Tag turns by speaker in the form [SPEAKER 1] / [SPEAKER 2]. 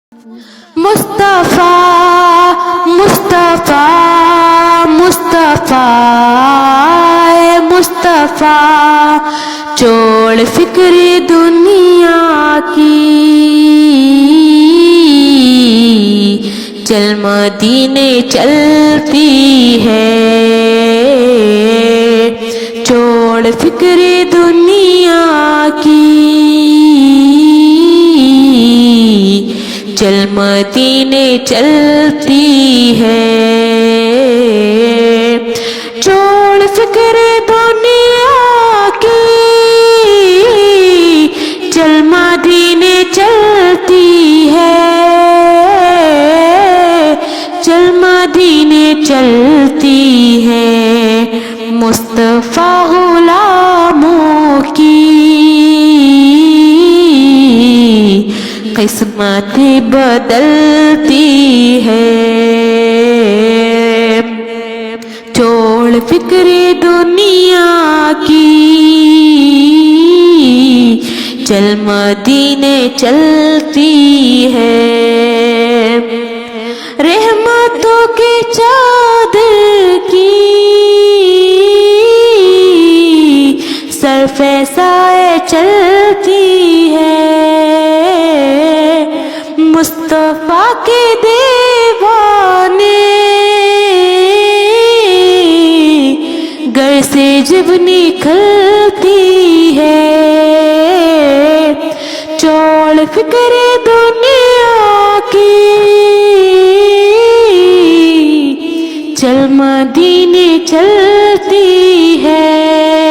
[SPEAKER 1] مصطفیٰ مصطفیٰ مصطفیٰ اے مصطفیٰ چھوڑ فکر دنیا کی، چل مدینے چلتی ہے، چھوڑ فکر دنیا کی، چل مدینے چلتی ہے، چھوڑ فکر دنیا کی، چل مدینے چلتی ہے، چل مدینے چلتی ہے، مصطفیٰ غلاموں کی قسمت بدلتی ہے، چھوڑ فکر دنیا کی، چل مدینے چلتی ہے، رحمتوں کی چادر کی سر فیضائے چلتی ہے، مصطفیٰ کے دیوانے گھر سے جب نکلتی ہے، چھوڑ فکر دنیا کی، چل مدینے چلتی ہے،